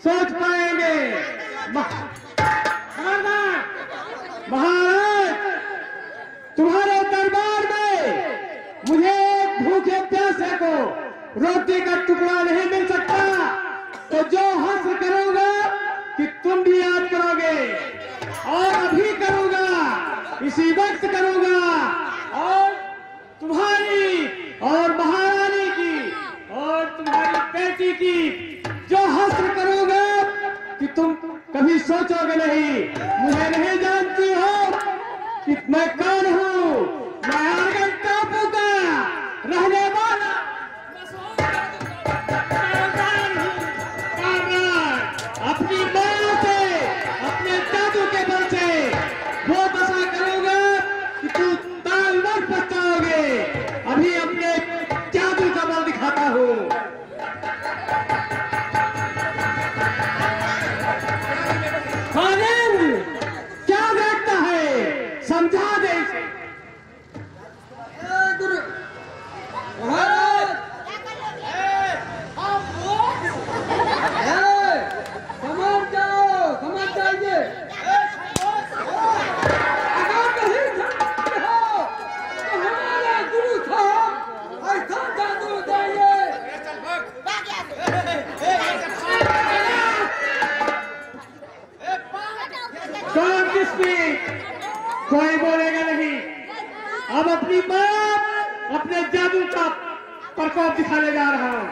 सोच पाएंगे। महाराज, तुम्हारे दरबार में मुझे एक भूखे प्यासे को रोटी का टुकड़ा नहीं मिल सकता, तो जो हंस करूंगा कि तुम भी याद करोगे, और अभी करूंगा, इसी वक्त करूंगा, और तुम्हारी और महारानी की और तुम्हारी बेटी की जो हंस करूंगा कि तुम कभी सोचोगे नहीं। मुझे नहीं जानती हो कि मैं कौन हूँ। मैं आर्गन टापू का रहने वाला अपनी मां से, अपने जादू के बल से वो दशा करूंगा कि तू ताल मत पछताओगे। अभी अपने जादू का बल दिखाता हूँ। क्या देखता है, समझा दे इसे। कोई बोलेगा नहीं। अब अपनी बात, अपने जादू का प्रकोप दिखाने जा रहा हूँ।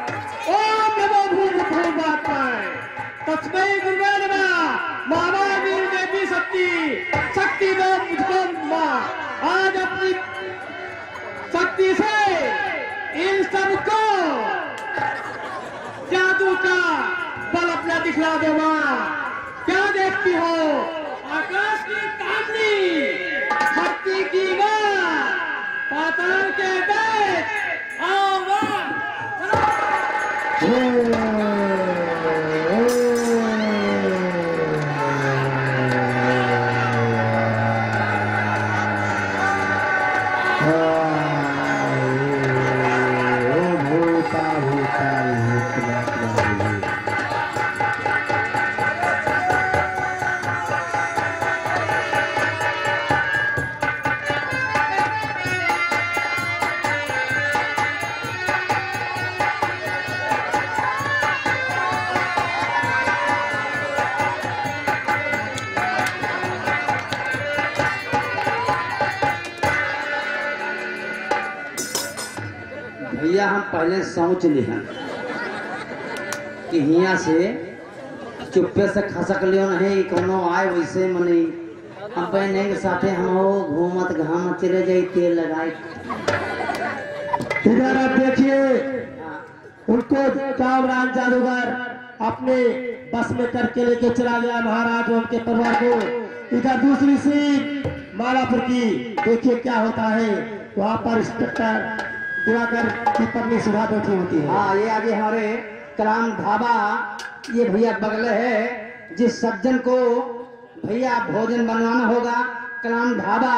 ओम नमो भूर्भुवस्सुः तस्मै गुरुवे नमः। मामा वीर देवी शक्ति दो मुझको मां। आज अपनी शक्ति से इन सबको जादू का बल अपना दिखला दो मां। क्या देखती हो? आकाश की कामनी, शक्ति की मां, पाताल के देश। आओ मां। भैया हम पहले सोच लिया कि हिया से चुप्पे से खसक लियो नहीं, कोनो आए वैसे मनी हम बहने के साथे हम घूमत घाम चले जाए, तेल लगाए। इधर आप देखिए, उनको कामरान जादूगर अपने बस में करके लेके चला गया महाराज और उनके परिवार को। इधर दूसरी सीट मालापुर की देखिए क्या होता है। वहाँ पर इंस्पेक्टर दिवाकर की पत्नी सुधा बैठी होती है। हाँ, ये आगे हमारे कलाम ढाबा, ये भैया बगले है। जिस सज्जन को भैया भोजन बनवाना होगा, कलाम ढाबा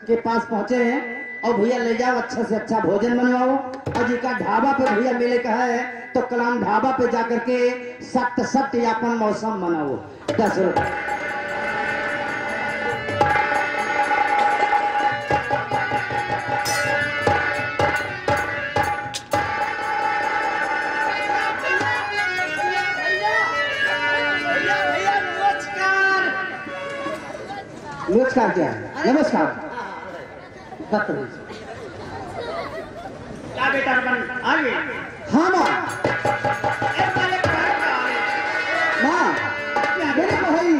के पास पहुंचे हैं और भैया ले जाओ, अच्छा से अच्छा भोजन बनवाओ। और जिसका ढाबा पे भैया मिले का है तो कलाम ढाबा पे जाकर के सख्त यापन मौसम बनाओ। 10 रुपये। नमस्कार। क्या है? नमस्कार। क्या बेटा आगे? हाँ माँ, माँ मेरे भाई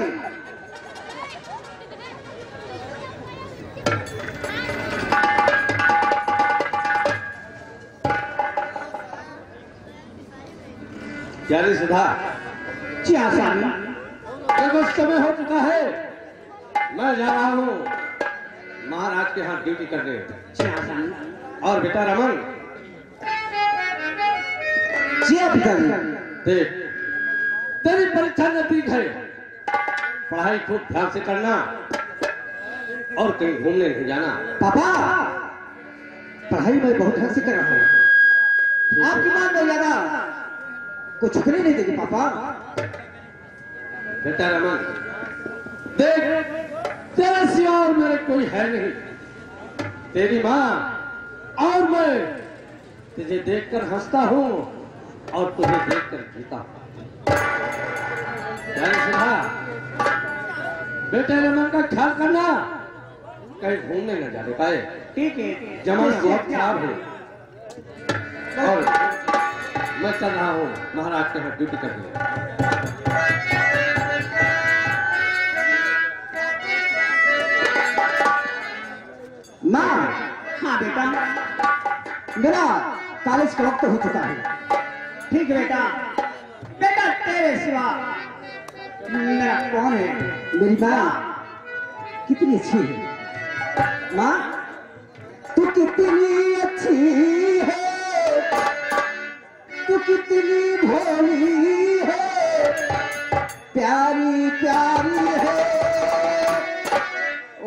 क्या रे सुधा? क्या स्वामी? देखो समय हो चुका है, मैं जा रहा हूँ महाराज के यहाँ ड्यूटी करने। और बेटा रमन, देख तेरी परीक्षा नजदीक है, पढ़ाई खूब ध्यान से करना और कहीं घूमने नहीं जाना। पापा, पढ़ाई मैं बहुत ध्यान से कर रहा हूँ। आपकी बात नहीं ज्यादा कुछ भी नहीं देगी पापा। बेटा रमन, देख, तेरे सिवा और मेरे कोई है नहीं। तेरी माँ और मैं तुझे देखकर हंसता हूँ और तुझे देखकर जीता हूँ। बेटे रमन का ख्याल करना, कहीं घूमने न जाने पाए। ठीक है, जमाना बहुत खराब है और मैं चल रहा हूँ महाराज के यहाँ ड्यूटी करने। माँ। हाँ बेटा, मेरा कॉलेज का वक्त हो चुका है। ठीक है बेटा। बेटा तेरे सिवा मेरा कौन है? मेरी माँ कितनी अच्छी है। माँ तू कितनी अच्छी है, तू कितनी भोली है, प्यारी प्यारी है। ओ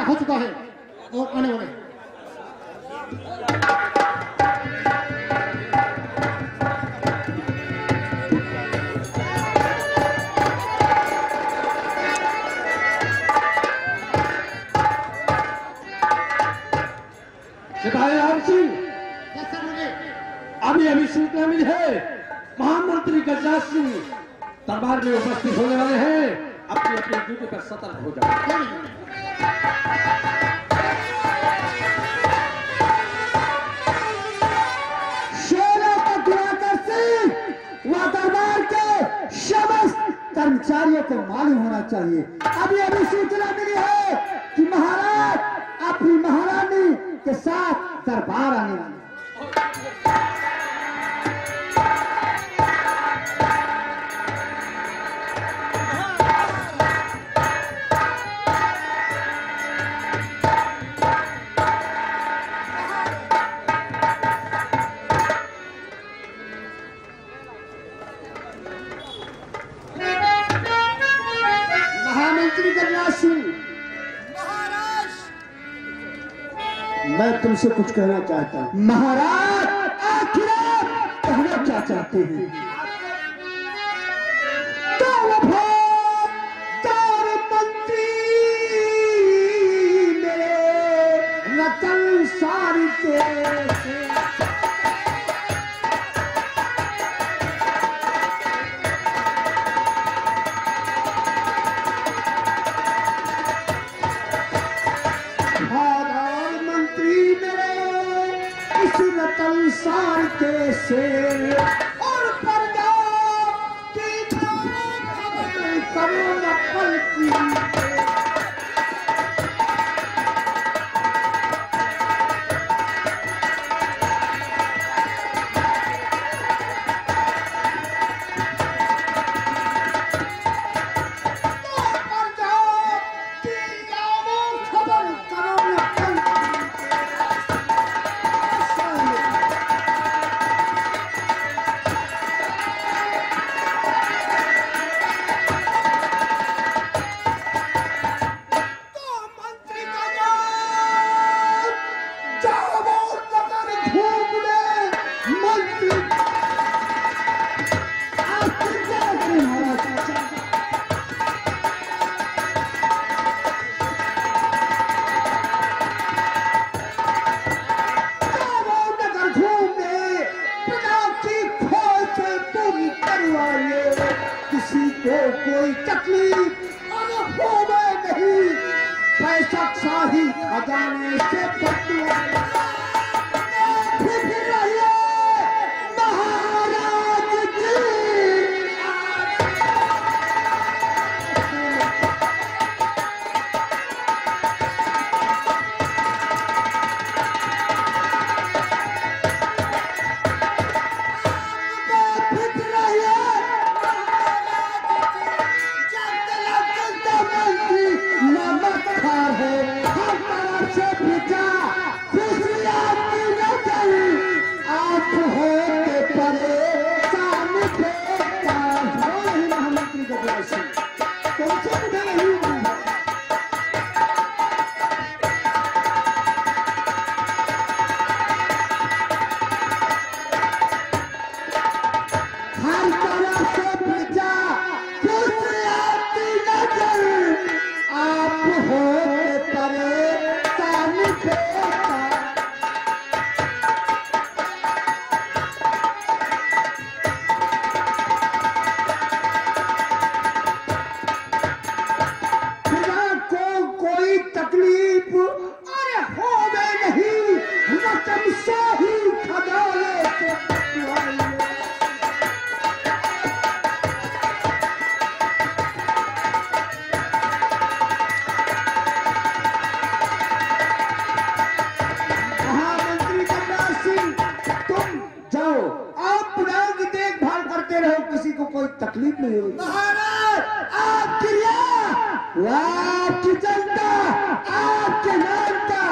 हो चुका है और आने वाले। सिपाही राम सिंह, अभी सूचना मिली है, महामंत्री गजराज सिंह दरबार में उपस्थित होने वाले हैं। अपनी अपनी ड्यूटी पर सतर्क हो जाओ। शेरों को दिवाकर सिंह व दरबार के समस्त कर्मचारियों को मालूम होना चाहिए। अभी अभी सूचना मिली है कि महाराज अपनी महारानी के साथ दरबार आने वाले। मैं तुमसे कुछ कहना चाहता हूँ। महाराज आखिर आप कहना क्या चाहते हैं? मंत्री मेरे रतन सारी के संसार के शेर और प्रजा की करो न पल की। खजाने से पटुआ फिर रहिए महाराज जी। तकलीफ नहीं होगी। महाराज आपकी आपकी जनता आपके नाम का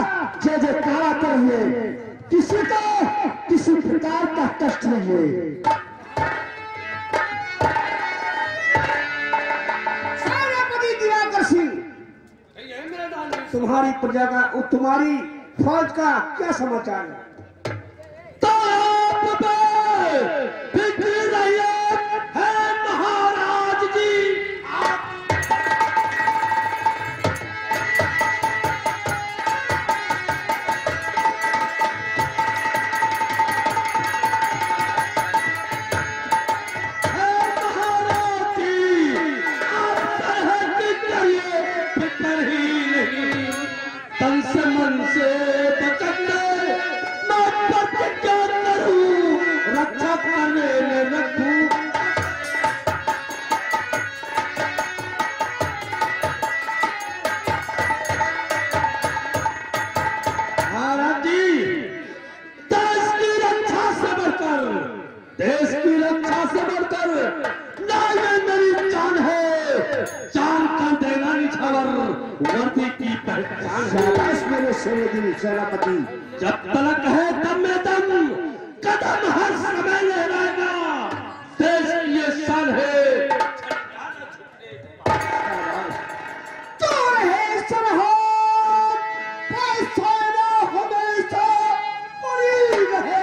जय जयकार करिए, किसी को किसी प्रकार का कष्ट नहीं है। सेनापति दिवाकर सिंह, तुम्हारी प्रजा का तुम्हारी फौज का क्या समाचार है? सेनापति, जब तलक है दम में दम, कदम हर समय लहराएगा। देश की ये शान है। तो रहे सरहद पे सेना हमेशा पड़ी रहे।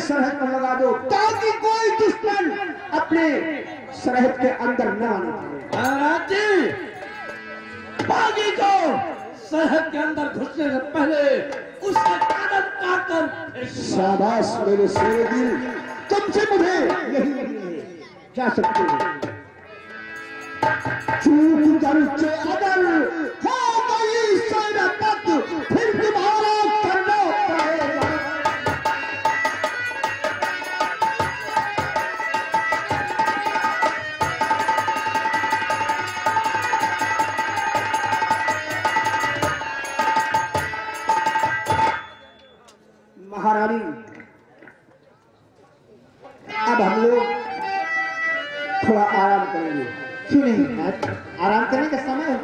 सरहद पर लगा दो ताकि कोई दुश्मन अपने सरहद के अंदर न आने पाए। महाराज जी, बागी को सरहद के अंदर घुसने से पहले उसका कदम काटकर। शाबाश मेरे शेरे दिल, तुमसे मुझे यही क्या सकते हो। चूक करके अगर हो गई सेनापत, फिर तुम्हारा करना पड़ेगा। महारानी, अब हम लोग थोड़ा आराम करेंगे। क्यों नहीं? आराम करने का समय है।